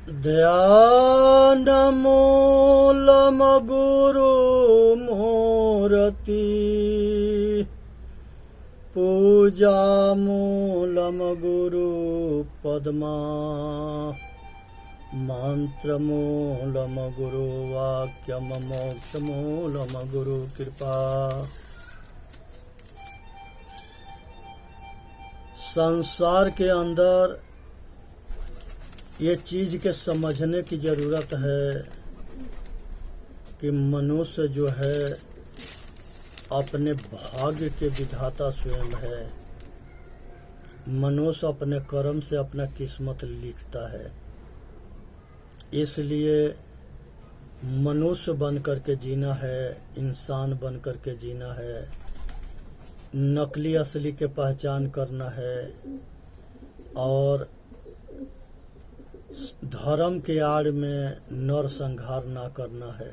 ध्यानमूलम गुरुमूर्ति पूजामूलम गुरुपद्मा मंत्रमूलम गुरुवाक्यम मोक्षमूलम गुरुकृपा। संसार के अंदर ये चीज के समझने की जरूरत है कि मनुष्य जो है अपने भाग्य के विधाता स्वयं है। मनुष्य अपने कर्म से अपना किस्मत लिखता है। इसलिए मनुष्य बन करके जीना है, इंसान बन करके जीना है, नकली असली के पहचान करना है और धर्म के आड़ में नरसंहार ना करना है,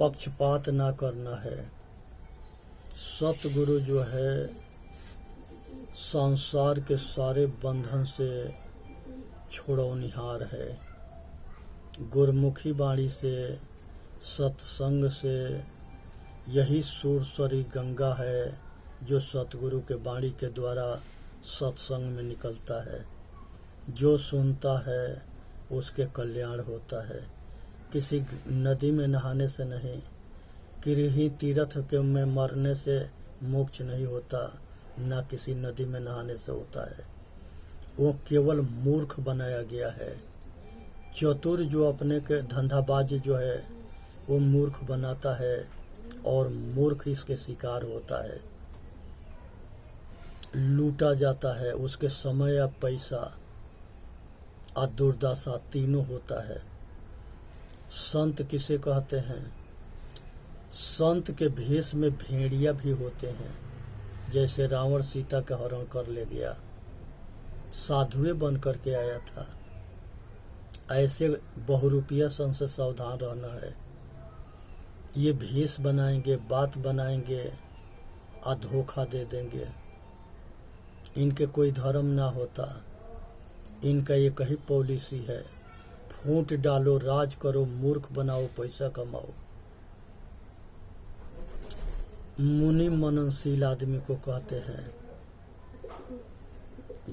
पक्षपात ना करना है। सतगुरु जो है संसार के सारे बंधन से छुड़ौनिहार है। गुरमुखी वाणी से, सत्संग से, यही सुरसरी गंगा है जो सतगुरु के वाणी के द्वारा सत्संग में निकलता है। जो सुनता है उसके कल्याण होता है। किसी नदी में नहाने से नहीं, किसी तीर्थ के में मरने से मोक्ष नहीं होता, ना किसी नदी में नहाने से होता है। वो केवल मूर्ख बनाया गया है। चतुर जो अपने के धंधाबाज जो है वो मूर्ख बनाता है और मूर्ख इसके शिकार होता है। लूटा जाता है, उसके समय या पैसा और दुर्दशा तीनों होता है। संत किसे कहते हैं? संत के भेष में भेड़िया भी होते हैं। जैसे रावण सीता का हरण कर ले गया, साधुए बन करके आया था। ऐसे बहुरूपिया संत से सावधान रहना है। ये भेष बनाएंगे, बात बनाएंगे और धोखा दे देंगे। इनके कोई धर्म ना होता। इनका एक ही पॉलिसी है, फूट डालो, राज करो, मूर्ख बनाओ, पैसा कमाओ। मुनि मननशील आदमी को कहते हैं,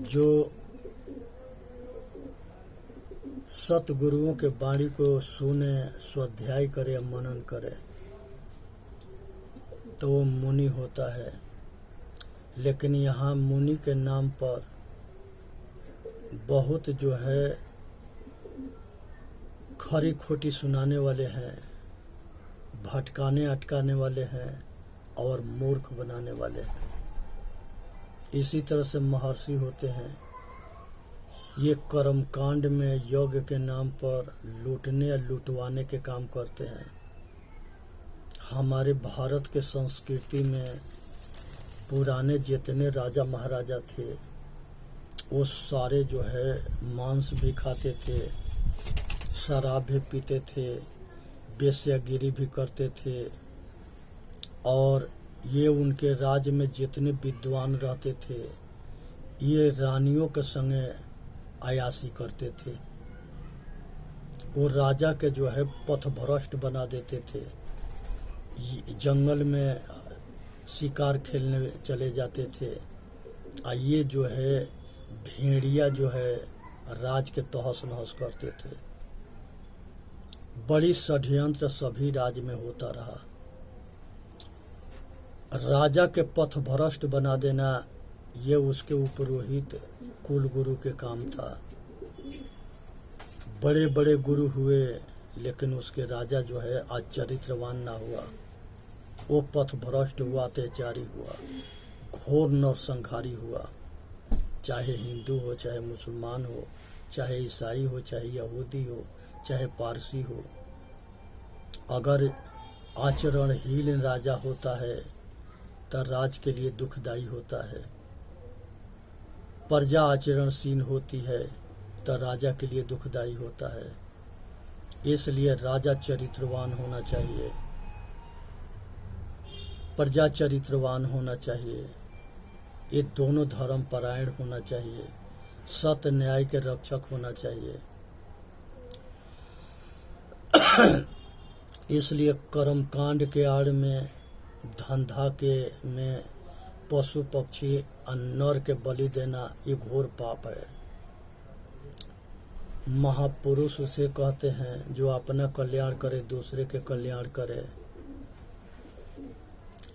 जो सतगुरुओं के वाणी को सुने, स्वाध्याय करे, मनन करे तो वो मुनि होता है। लेकिन यहाँ मुनि के नाम पर बहुत जो है खरी खोटी सुनाने वाले हैं, भटकाने अटकाने वाले हैं और मूर्ख बनाने वाले हैं। इसी तरह से महर्षि होते हैं। ये कर्मकांड में यज्ञ के नाम पर लूटने या लुटवाने के काम करते हैं। हमारे भारत के संस्कृति में पुराने जितने राजा महाराजा थे वो सारे जो है मांस भी खाते थे, शराब भी पीते थे, वेश्यागिरी भी करते थे और ये उनके राज्य में जितने विद्वान रहते थे ये रानियों के संगे अयाशी करते थे। वो राजा के जो है पथभ्रष्ट बना देते थे। जंगल में शिकार खेलने चले जाते थे और ये जो है भेड़िया जो है राज के तहस नहस करते थे। बड़ी षड्यंत्र सभी राज्य में होता रहा। राजा के पथभ्रष्ट बना देना ये उसके उपरोहित कुलगुरु के काम था। बड़े बड़े गुरु हुए लेकिन उसके राजा जो है आज चरित्रवान ना हुआ। वो पथभ्रष्ट हुआ, अत्याचारी हुआ, घोर नरसंहारी हुआ। चाहे हिंदू हो, चाहे मुसलमान हो, चाहे ईसाई हो, चाहे यहूदी हो, चाहे पारसी हो। अगर आचरणहीन राजा होता है तो राज के लिए दुखदायी होता है। प्रजा आचरणशील होती है तो राजा के लिए दुखदायी होता है। इसलिए राजा चरित्रवान होना चाहिए, प्रजा चरित्रवान होना चाहिए, ये दोनों धर्म परायण होना चाहिए। सत्य न्याय के रक्षक होना चाहिए। इसलिए कर्मकांड के आड़ में, धंधा के में पशु पक्षी और नर के बलि देना ये घोर पाप है। महापुरुष उसे कहते हैं जो अपना कल्याण करे, दूसरे के कल्याण करे।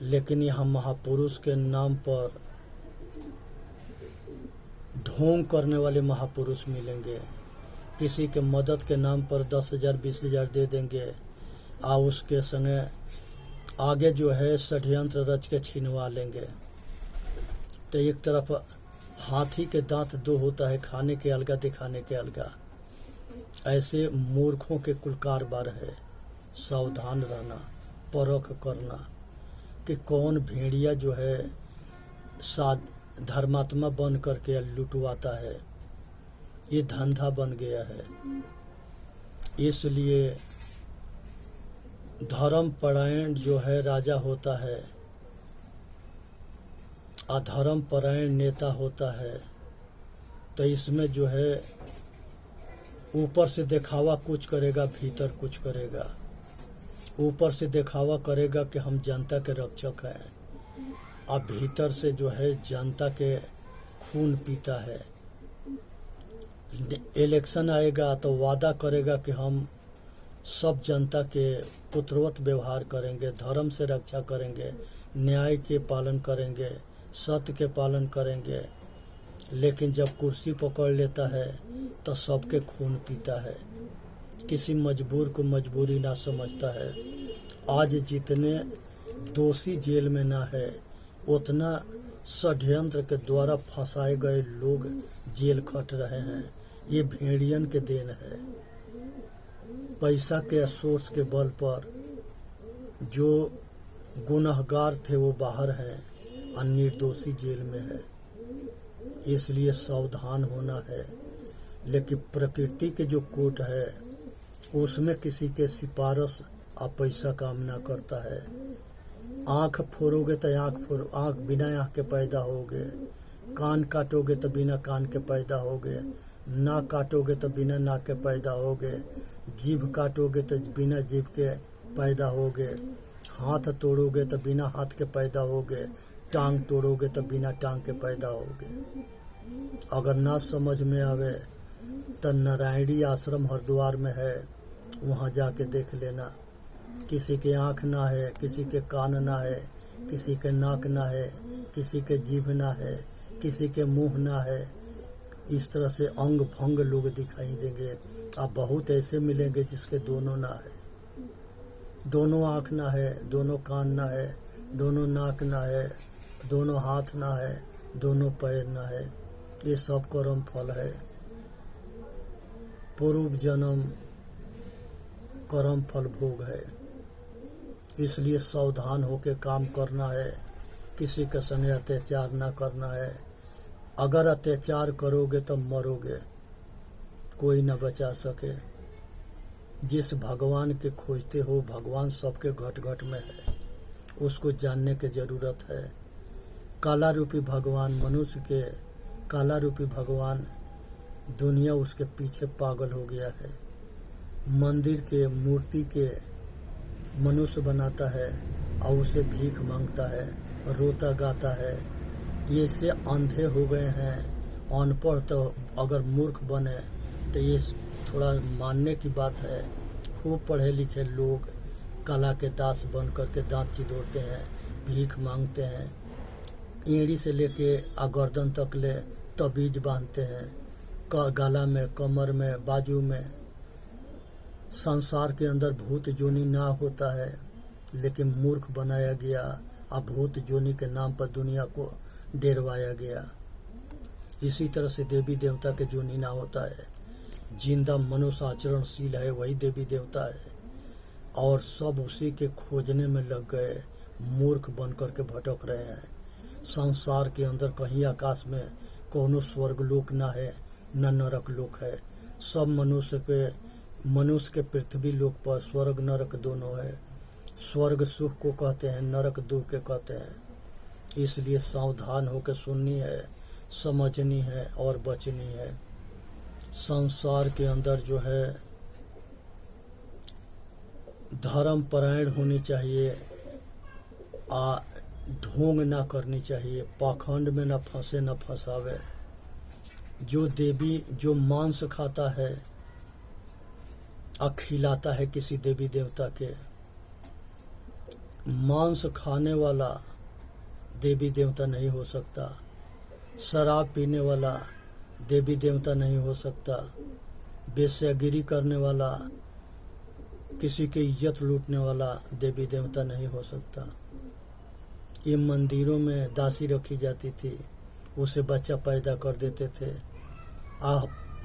लेकिन यहाँ महापुरुष के नाम पर ढोंग करने वाले महापुरुष मिलेंगे। किसी के मदद के नाम पर 10,000 20,000 दे देंगे और उसके संगे आगे जो है षड्यंत्र रच के छिनवा लेंगे। तो एक तरफ हाथी के दांत दो होता है, खाने के अलगा दिखाने के अलगा। ऐसे मूर्खों के कुल कारबार है। सावधान रहना, परख करना कि कौन भेड़िया जो है धर्मात्मा बन करके लुटवाता है। ये धंधा बन गया है। इसलिए धर्म परायण जो है राजा होता है, अधर्म परायण नेता होता है। तो इसमें जो है ऊपर से दिखावा कुछ करेगा, भीतर कुछ करेगा। ऊपर से दिखावा करेगा कि हम जनता के रक्षक हैं, और भीतर से जो है जनता के खून पीता है। इलेक्शन आएगा तो वादा करेगा कि हम सब जनता के पुत्रवत व्यवहार करेंगे, धर्म से रक्षा करेंगे, न्याय के पालन करेंगे, सत्य के पालन करेंगे। लेकिन जब कुर्सी पकड़ लेता है तो सबके खून पीता है। किसी मजबूर को मजबूरी ना समझता है। आज जितने दोषी जेल में ना है, उतना षड्यंत्र के द्वारा फंसाए गए लोग जेल खट रहे हैं। ये भेड़ियन के देन है। पैसा के सोर्स के बल पर जो गुनहगार थे वो बाहर हैं और निर्दोषी जेल में है। इसलिए सावधान होना है। लेकिन प्रकृति के जो कोर्ट है उसमें किसी के सिफारिश और पैसा काम ना करता है। आँख फोड़ोगे तो आँख बिना आँख के पैदा होगे, कान काटोगे तो बिना कान के पैदा होगे, नाक काटोगे तो बिना नाक के पैदा होगे, जीभ काटोगे तो बिना जीभ के पैदा होगे, हाथ तोड़ोगे तो बिना हाथ के पैदा होगे, टांग तोड़ोगे तो बिना टांग के पैदा होगे। अगर ना समझ में आवे तो नारायणी आश्रम हरिद्वार में है, वहाँ जाके देख लेना। किसी के आँख ना है, किसी के कान ना है, किसी के नाक ना है, किसी के जीभ ना है, किसी के मुंह ना है। इस तरह से अंग भंग लोग दिखाई देंगे। अब बहुत ऐसे मिलेंगे जिसके दोनों ना है, दोनों आँख ना है, दोनों कान ना है, दोनों नाक ना है, दोनों हाथ ना है, दोनों पैर ना है। ये सब कर्म फल है। पूर्व जन्म कर्म फल भोग है। इसलिए सावधान होकर काम करना है। किसी के संग अत्याचार ना करना है। अगर अत्याचार करोगे तो मरोगे, कोई न बचा सके। जिस भगवान के खोजते हो, भगवान सबके घट घट में है, उसको जानने की जरूरत है। काला रूपी भगवान, मनुष्य के काला रूपी भगवान, दुनिया उसके पीछे पागल हो गया है। मंदिर के मूर्ति के मनुष्य बनाता है और उसे भीख मांगता है, रोता गाता है। ये से अंधे हो गए हैं। अनपढ़ तो अगर मूर्ख बने तो ये थोड़ा मानने की बात है। खूब पढ़े लिखे लोग कला के दास बन करके दांत चिदोड़ते हैं, भीख मांगते हैं, एड़ी से लेके गर्दन तक ले तबीज बांधते हैं, गला में, कमर में, बाजू में। संसार के अंदर भूत जोनी ना होता है, लेकिन मूर्ख बनाया गया। अब भूत जोनी के नाम पर दुनिया को डेरवाया गया। इसी तरह से देवी देवता के जोनी ना होता है। जिंदा मनुष्य आचरणशील है, वही देवी देवता है। और सब उसी के खोजने में लग गए, मूर्ख बन करके भटक रहे हैं। संसार के अंदर कहीं आकाश में कोनो स्वर्ग लोक ना है, न नरक लोक है। सब मनुष्य के पृथ्वी लोक पर स्वर्ग नरक दोनों है। स्वर्ग सुख को कहते हैं, नरक दुख के कहते हैं। इसलिए सावधान होकर सुननी है। समझनी है और बचनी है। संसार के अंदर जो है धर्म परायण होनी चाहिए, ढोंग ना करनी चाहिए, पाखंड में न फंसे न फंसावे। जो देवी जो मांस खाता है खिलाता है किसी देवी देवता के, मांस खाने वाला देवी देवता नहीं हो सकता, शराब पीने वाला देवी देवता नहीं हो सकता, वेश्यागिरी करने वाला, किसी की इज्जत लूटने वाला देवी देवता नहीं हो सकता। ये मंदिरों में दासी रखी जाती थी, उसे बच्चा पैदा कर देते थे,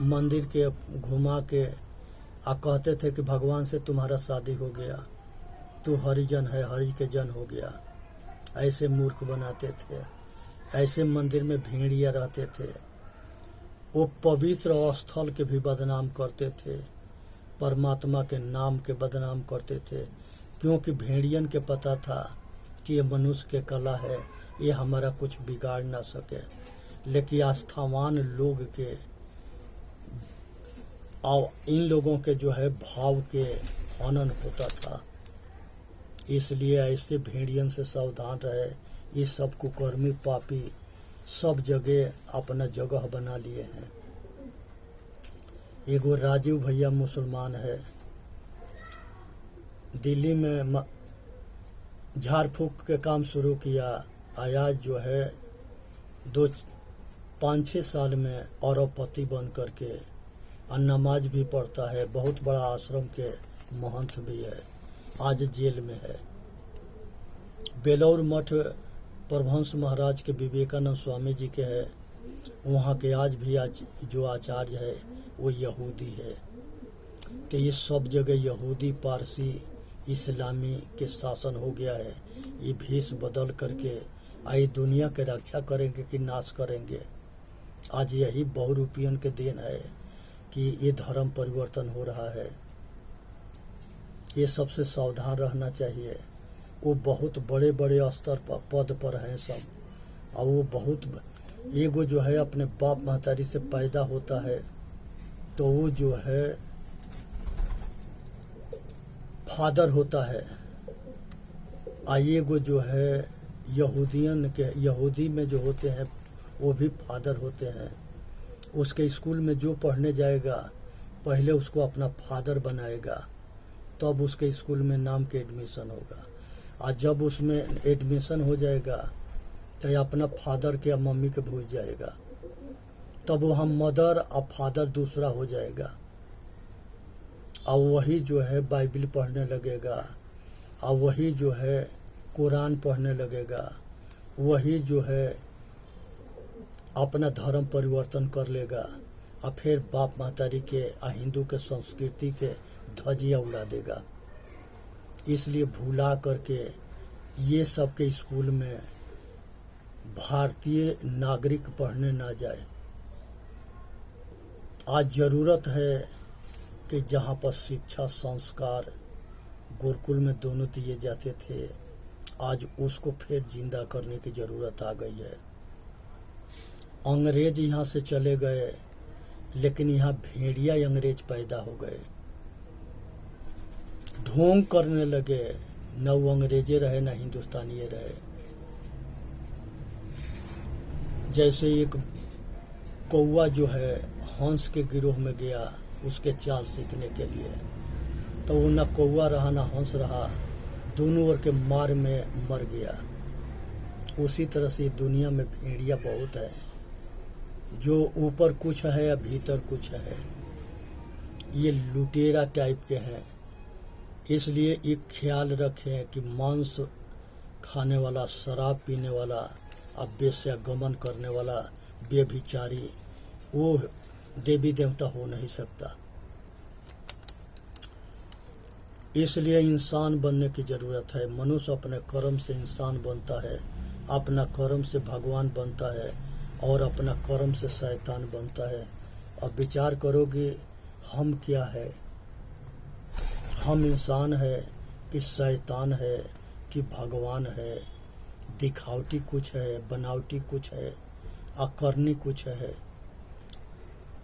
मंदिर के घुमा के कहते थे कि भगवान से तुम्हारा शादी हो गया, तू हरिजन है, हरि के जन हो गया। ऐसे मूर्ख बनाते थे। ऐसे मंदिर में भेड़िया रहते थे। वो पवित्र स्थल के भी बदनाम करते थे, परमात्मा के नाम के बदनाम करते थे, क्योंकि भेड़ियन के पता था कि ये मनुष्य के कला है, ये हमारा कुछ बिगाड़ ना सके। लेकिन आस्थावान लोग के और इन लोगों के जो है भाव के हनन होता था। इसलिए ऐसे भेड़ियन से सावधान रहे। ये सब कुकर्मी पापी सब जगह अपना जगह बना लिए हैं। एगो राजीव भैया मुसलमान है, दिल्ली में झाड़ फूक के काम शुरू किया। आज जो है 5-6 साल में अरबपति बन करके नमाज भी पढ़ता है, बहुत बड़ा आश्रम के महंत भी है, आज जेल में है। बेलौर मठ परमहंस महाराज के विवेकानंद स्वामी जी के है, वहाँ के आज भी जो आचार्य है वो यहूदी है। तो ये सब जगह यहूदी पारसी इस्लामी के शासन हो गया है। ये भेष बदल करके आई दुनिया के रक्षा करेंगे कि नाश करेंगे। आज यही बहुरूपियन के देन है कि ये धर्म परिवर्तन हो रहा है। ये सबसे सावधान रहना चाहिए। वो बहुत बड़े बड़े स्तर पर पद पर हैं सब, और वो बहुत एगो जो है अपने बाप महतारी से पैदा होता है तो वो जो है फादर होता है, एगो जो है यहूदियन के यहूदी में जो होते हैं वो भी फादर होते हैं। उसके स्कूल में जो पढ़ने जाएगा पहले उसको अपना फादर बनाएगा, तब उसके स्कूल में नाम के एडमिशन होगा। और जब उसमें एडमिशन हो जाएगा तो अपना फादर के या मम्मी के भूल जाएगा, तब वो हम मदर और फादर दूसरा हो जाएगा। और वही जो है बाइबल पढ़ने लगेगा, और वही जो है कुरान पढ़ने लगेगा, वही जो है अपना धर्म परिवर्तन कर लेगा, और फिर बाप महतारी के हिंदू के संस्कृति के धजिया उड़ा देगा। इसलिए भूला करके ये सब के स्कूल में भारतीय नागरिक पढ़ने ना जाए। आज ज़रूरत है कि जहाँ पर शिक्षा संस्कार गुरुकुल में दोनों दिए जाते थे, आज उसको फिर जिंदा करने की ज़रूरत आ गई है। अंग्रेज यहाँ से चले गए, लेकिन यहाँ भेड़िया अंग्रेज पैदा हो गए, ढोंग करने लगे। न वो अंग्रेजे रहे न हिंदुस्तानी रहे। जैसे एक कौवा जो है हंस के गिरोह में गया उसके चाल सीखने के लिए, तो वो न कौवा रहा न हंस रहा, दोनों ओर के मार में मर गया। उसी तरह से दुनिया में भेड़िया बहुत है, जो ऊपर कुछ है या भीतर कुछ है। ये लुटेरा टाइप के हैं। इसलिए एक ख्याल रखें कि मांस खाने वाला, शराब पीने वाला, वेश्यागमन करने वाला, व्यभिचारी वो देवी देवता हो नहीं सकता। इसलिए इंसान बनने की जरूरत है। मनुष्य अपने कर्म से इंसान बनता है, अपना कर्म से भगवान बनता है, और अपना कर्म से शैतान बनता है। अब विचार करोगे हम क्या है, हम इंसान है कि शैतान है कि भगवान है, दिखावटी कुछ है बनावटी कुछ है। और करनी कुछ है,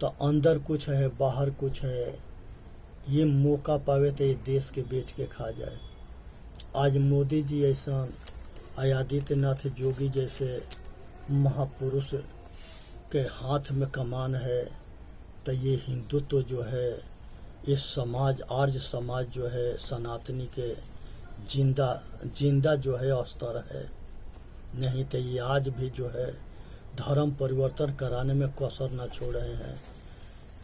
तो अंदर कुछ है बाहर कुछ है। ये मौका पावे तो ये देश के बेच के खा जाए। आज मोदी जी ऐसा, आदित्यनाथ योगी जैसे महापुरुष के हाथ में कमान है, तो ये हिंदुत्व जो है, ये समाज, आर्य समाज जो है सनातनी के जिंदा जो है अस्तर है। नहीं तो ये आज भी जो है धर्म परिवर्तन कराने में कसर न छोड़ रहे हैं।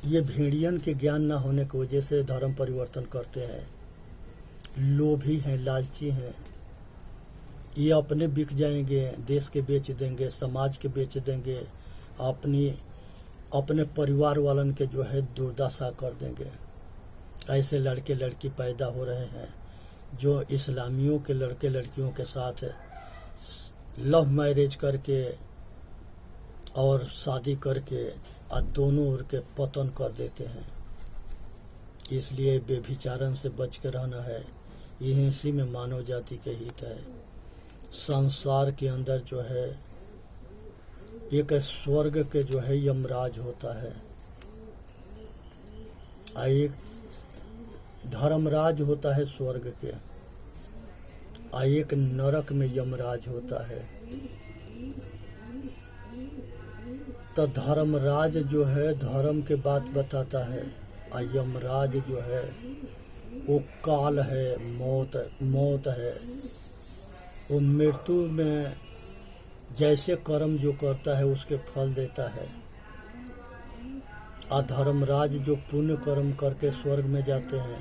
ये भेड़ियन के ज्ञान न होने की वजह से धर्म परिवर्तन करते हैं। लोभी हैं, लालची हैं। ये अपने बिक जाएंगे, देश के बेच देंगे, समाज के बेच देंगे, अपने परिवार वालन के जो है दुर्दशा कर देंगे। ऐसे लड़के लड़की पैदा हो रहे हैं जो इस्लामियों के लड़के लड़कियों के साथ लव मैरिज करके और शादी करके और दोनों ओर के पतन कर देते हैं। इसलिए बेभिचारन से बच के रहना है। इसी में मानव जाति के हित है। संसार के अंदर जो है एक स्वर्ग के जो है यमराज होता है, एक धर्मराज होता है स्वर्ग के, एक नरक में यमराज होता है। तो धर्मराज जो है धर्म के बात बताता है, और यमराज जो है वो काल है, मौत है। वो मृत्यु में जैसे कर्म जो करता है उसके फल देता है। और धर्मराज जो पुण्य कर्म करके स्वर्ग में जाते हैं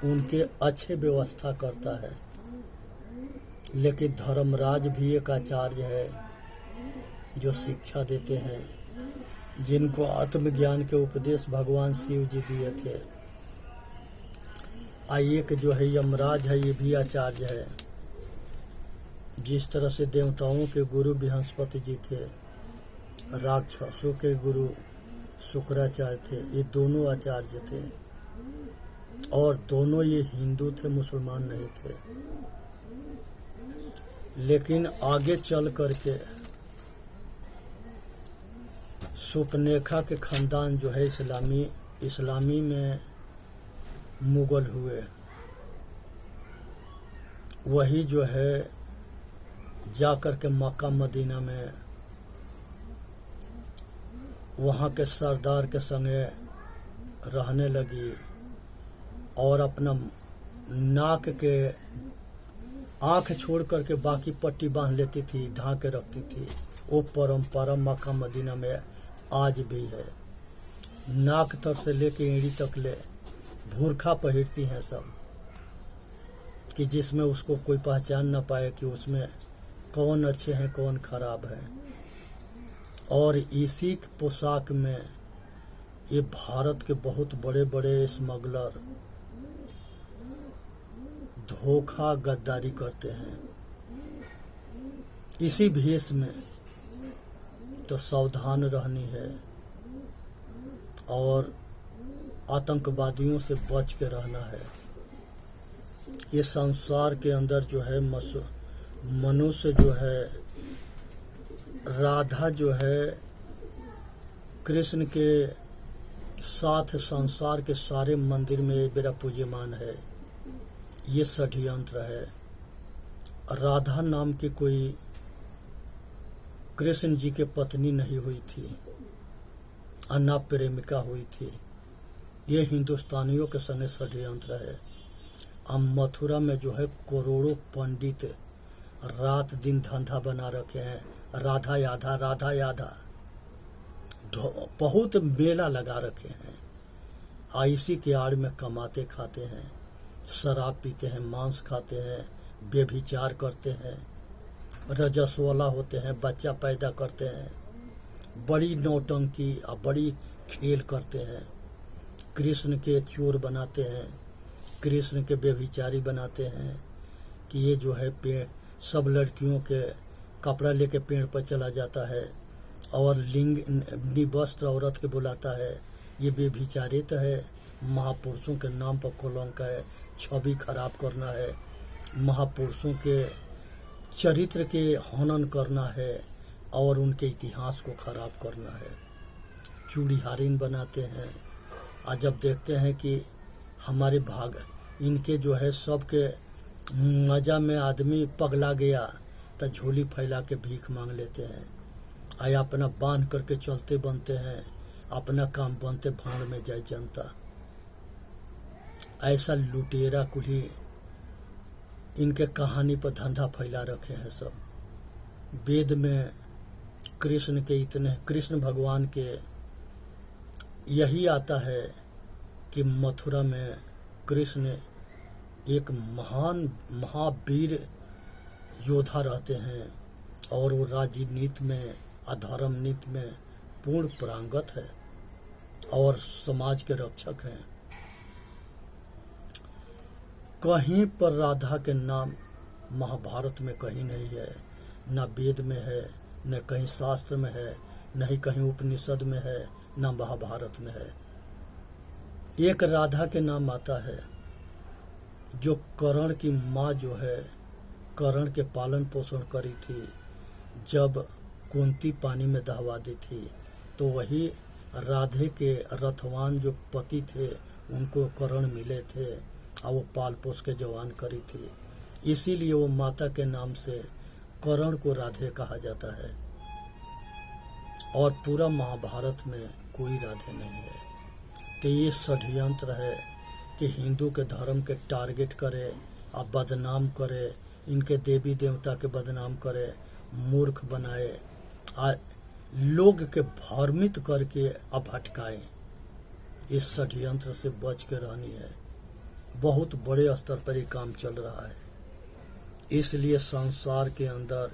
उनके अच्छे व्यवस्था करता है। लेकिन धर्मराज भी एक आचार्य है जो शिक्षा देते हैं, जिनको आत्मज्ञान के उपदेश भगवान शिव जी दिए थे। एक जो है यमराज है, ये भी आचार्य है। जिस तरह से देवताओं के गुरु बृहस्पति जी थे, राक्षसों के गुरु शुक्राचार्य थे, ये दोनों आचार्य थे। और दोनों ये हिंदू थे, मुसलमान नहीं थे। लेकिन आगे चल करके सुपनेखा के खानदान जो है इस्लामी में मुगल हुए। वही जो है जाकर के मक्का मदीना में वहाँ के सरदार के संगे रहने लगी और अपना नाक के आँख छोड़ करके बाकी पट्टी बांध लेती थी, ढांके रखती थी। वो परंपरा मक्का मदीना में आज भी है। नाक तर से लेके एड़ी तक ले भूरखा पहिरती हैं सब, कि जिसमें उसको कोई पहचान ना पाए कि उसमें कौन अच्छे हैं कौन खराब है। और इसी पोशाक में ये भारत के बहुत बड़े बड़े स्मगलर धोखा गद्दारी करते हैं इसी भेष में। तो सावधान रहनी है और आतंकवादियों से बच के रहना है। ये संसार के अंदर जो है मनुष्य जो है, राधा जो है कृष्ण के साथ संसार के सारे मंदिर में मेरा पूज्यमान है। ये षड्यंत्र है। राधा नाम की कोई कृष्ण जी के पत्नी नहीं हुई थी, अन्ना प्रेमिका हुई थी। ये हिंदुस्तानियों के संगे षड्यंत्र है। अब मथुरा में जो है करोड़ों पंडित रात दिन धंधा बना रखे हैं, राधा याधा राधा याधा, बहुत मेला लगा रखे हैं। इसी के आड़ में कमाते खाते हैं, शराब पीते हैं, मांस खाते हैं, व्यभिचार करते हैं, रजस्वला होते हैं, बच्चा पैदा करते हैं, बड़ी नौटंकी और बड़ी खेल करते हैं। कृष्ण के चोर बनाते हैं, कृष्ण के व्यभिचारी बनाते हैं कि ये जो है पेड़ सब लड़कियों के कपड़ा लेके पेड़ पर चला जाता है और लिंग वस्त्र औरत के बुलाता है। ये व्यभिचारित है, महापुरुषों के नाम पर कलंक है, छवि खराब करना है, महापुरुषों के चरित्र के हनन करना है, और उनके इतिहास को खराब करना है। चूड़ीहारिन बनाते हैं। और जब देखते हैं कि हमारे भाग इनके जो है सबके मजा में आदमी पगला गया, तो झोली फैला के भीख मांग लेते हैं। आया अपना बांध करके चलते बनते हैं, अपना काम बनते भाड़ में जाए जनता। ऐसा लुटेरा कुली इनके कहानी पर धंधा फैला रखे हैं सब। वेद में कृष्ण भगवान के यही आता है कि मथुरा में कृष्ण एक महान महावीर योद्धा रहते हैं और वो राजनीति में अधर्म नीति में पूर्ण पारंगत है और समाज के रक्षक हैं। कहीं पर राधा के नाम महाभारत में कहीं नहीं है, न वेद में है, न कहीं शास्त्र में है, न ही कहीं उपनिषद में है, न महाभारत में है। एक राधा के नाम आता है जो कर्ण की माँ जो है कर्ण के पालन पोषण करी थी। जब कुंती पानी में दहवा दी थी तो वही राधे के रथवान जो पति थे उनको कर्ण मिले थे और वो पाल पोस के जवान करी थी। इसीलिए वो माता के नाम से कर्ण को राधे कहा जाता है। और पूरा महाभारत में कोई राधे नहीं है। तो ये षड्यंत्र है कि हिंदू के धर्म के टारगेट करे और बदनाम करे, इनके देवी देवता के बदनाम करे, मूर्ख बनाए और लोग के भ्रमित करके अब भटकाए। इस षड्यंत्र से बच के रहनी है। बहुत बड़े स्तर पर ये काम चल रहा है। इसलिए संसार के अंदर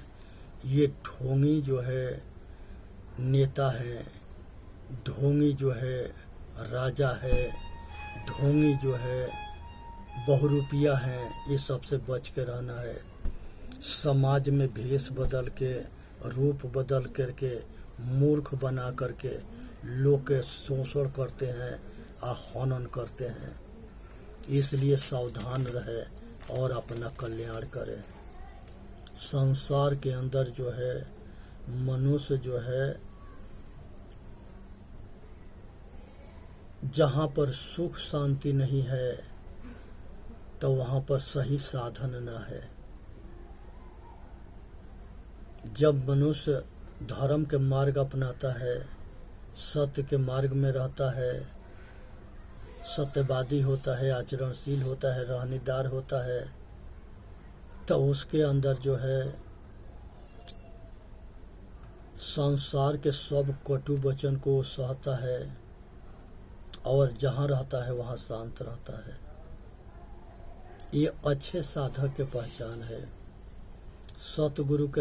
ये ढोंगी जो है नेता है, ढोंगी जो है राजा है, ढोंगी जो है बहुरूपिया है, ये सबसे बच के रहना है। समाज में भेष बदल के रूप बदल करके मूर्ख बना करके लोग के शोषण करते हैं और हनन करते हैं। इसलिए सावधान रहे और अपना कल्याण करे। संसार के अंदर जो है मनुष्य जो है जहाँ पर सुख शांति नहीं है तो वहाँ पर सही साधन न है। जब मनुष्य धर्म के मार्ग अपनाता है, सत्य के मार्ग में रहता है, सत्यवादी होता है, आचरणशील होता है, रहनीदार होता है, तो उसके अंदर जो है संसार के सब कटु वचन को सहता है और जहाँ रहता है वहाँ शांत रहता है। ये अच्छे साधक के पहचान है। सतगुरु के